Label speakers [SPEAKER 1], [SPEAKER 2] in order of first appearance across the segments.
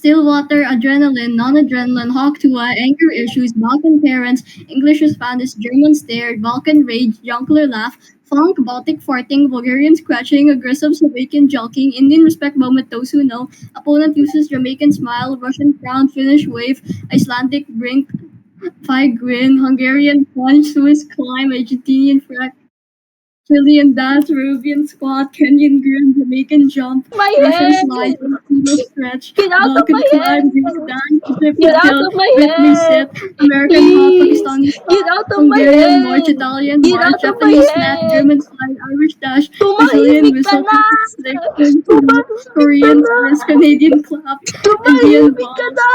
[SPEAKER 1] Still water, adrenaline, non-adrenaline, hawk tuah, anger issues, Balkan parents, English is Spanish, German stare, Balkan rage, Jongleur laugh, funk, Baltic farting, Bulgarian scratching, aggressive Slovakian joking, Indian respect moment, those who know, opponent uses Jamaican smile, Russian frown, Finnish wave, Icelandic brink, Thai grin, Hungarian punch, Swiss climb, Argentinian frack, Chilean dance, Peruvian squat, Kenyan grin, Jamaican jump,
[SPEAKER 2] My
[SPEAKER 1] Russian
[SPEAKER 2] head!
[SPEAKER 1] slide, Filipino stretch,
[SPEAKER 2] Get out of
[SPEAKER 1] Balkan
[SPEAKER 2] my
[SPEAKER 1] climb,
[SPEAKER 2] head!
[SPEAKER 1] Greek dance, Egyptian
[SPEAKER 2] Get out
[SPEAKER 1] tilt,
[SPEAKER 2] of my
[SPEAKER 1] Britney
[SPEAKER 2] head!
[SPEAKER 1] sit, American hop,
[SPEAKER 2] Please!
[SPEAKER 1] Pakistani
[SPEAKER 2] Get
[SPEAKER 1] stop,
[SPEAKER 2] out of my
[SPEAKER 1] Hungarian march,
[SPEAKER 2] head!
[SPEAKER 1] Italian
[SPEAKER 2] Get
[SPEAKER 1] march,
[SPEAKER 2] out of my
[SPEAKER 1] Japanese snap,
[SPEAKER 2] head!
[SPEAKER 1] German slide, Irish dash, Brazilian
[SPEAKER 2] Tumahimik ka
[SPEAKER 1] whistle,
[SPEAKER 2] na!
[SPEAKER 1] Turkish slick, French roll,
[SPEAKER 2] Tumahimik ka
[SPEAKER 1] Korean
[SPEAKER 2] na!
[SPEAKER 1] twist, Canadian clap, Indian
[SPEAKER 2] Tumahimik ka
[SPEAKER 1] bounce,
[SPEAKER 2] na!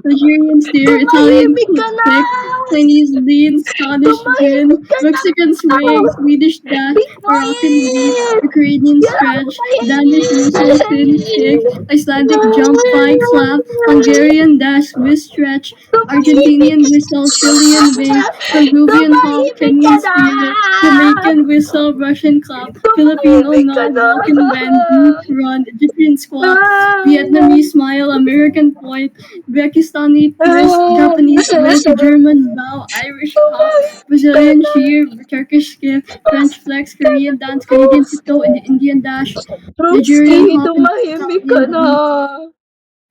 [SPEAKER 1] Nigerian stare, Italian
[SPEAKER 2] Tumahimik ka na!
[SPEAKER 1] kick, Chinese lean, Scottish grin,
[SPEAKER 2] Tumahimik ka na!
[SPEAKER 1] Mexican swing, Swedish dash,
[SPEAKER 2] Be
[SPEAKER 1] Moroccan leap,
[SPEAKER 2] quiet!
[SPEAKER 1] Ukrainian
[SPEAKER 2] Get out of
[SPEAKER 1] stretch,
[SPEAKER 2] my
[SPEAKER 1] Danish whistle, Finnish kick, Icelandic jump, Thai clap, Hungarian dash, Swiss stretch,
[SPEAKER 2] Tumahimik
[SPEAKER 1] Argentinian
[SPEAKER 2] ka
[SPEAKER 1] whistle, Chilean wave,
[SPEAKER 2] na!
[SPEAKER 1] Peruvian hop,
[SPEAKER 2] Tumahimik ka
[SPEAKER 1] Kenyan
[SPEAKER 2] na!
[SPEAKER 1] spirit, Jamaican whistle, Russian clap, Filipino
[SPEAKER 2] Tumahimik ka
[SPEAKER 1] nod,
[SPEAKER 2] na!
[SPEAKER 1] Balkan bend, Greek run, Egyptian squat, Vietnamese smile, American point, Pakistani twist, Japanese whisk, German bow, Irish hop,
[SPEAKER 2] Tumahimik ka
[SPEAKER 1] Brazilian
[SPEAKER 2] na!
[SPEAKER 1] cheer, Turkish skip, French flex, Korean dance, Canadian tiptoe, Indian dash,
[SPEAKER 2] Ruski,
[SPEAKER 1] Nigerian hop,
[SPEAKER 2] tumahimik ka
[SPEAKER 1] Italian
[SPEAKER 2] na!
[SPEAKER 1] leap,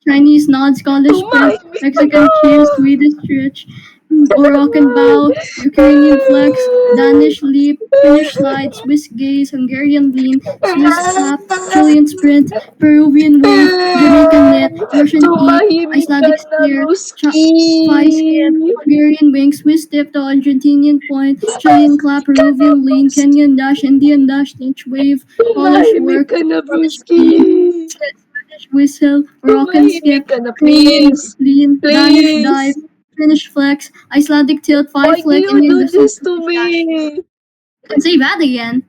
[SPEAKER 1] Chinese nod, Scottish pip,
[SPEAKER 2] Tumahimik ka na!
[SPEAKER 1] Mexican cheer, Swedish stretch, Moroccan bow, Ukrainian flex, Danish leap, Finnish slide, Swiss gaze, Hungarian lean, Swiss clap, Chilean sprint, Peruvian wave, Jamaican knit, Russian eat,
[SPEAKER 2] Tumahimik ka
[SPEAKER 1] Icelandic
[SPEAKER 2] na,
[SPEAKER 1] steer,
[SPEAKER 2] Ruski!
[SPEAKER 1] Thai skip, Hungarian wing, Swiss tiptoe, Argentinian point, Chilean clap,
[SPEAKER 2] Tumahimik ka na,
[SPEAKER 1] Peruvian lean,
[SPEAKER 2] Ruski!
[SPEAKER 1] Kenyan dash, Indian dash, Dutch wave, Polish
[SPEAKER 2] Tumahimik
[SPEAKER 1] work,
[SPEAKER 2] ka na,
[SPEAKER 1] Polish
[SPEAKER 2] Ruski!
[SPEAKER 1] lean, Spanish whistle, Moroccan
[SPEAKER 2] Tumahimik
[SPEAKER 1] skip,
[SPEAKER 2] ka na,
[SPEAKER 1] Korean
[SPEAKER 2] please!
[SPEAKER 1] lean, Danish dive,
[SPEAKER 2] Please!
[SPEAKER 1] Finnish flex, Icelandic tilt,
[SPEAKER 2] Why
[SPEAKER 1] five
[SPEAKER 2] do
[SPEAKER 1] flick,
[SPEAKER 2] you
[SPEAKER 1] Indian
[SPEAKER 2] do
[SPEAKER 1] whistle,
[SPEAKER 2] this to
[SPEAKER 1] Turkish dash.
[SPEAKER 2] me?
[SPEAKER 1] You can say that again.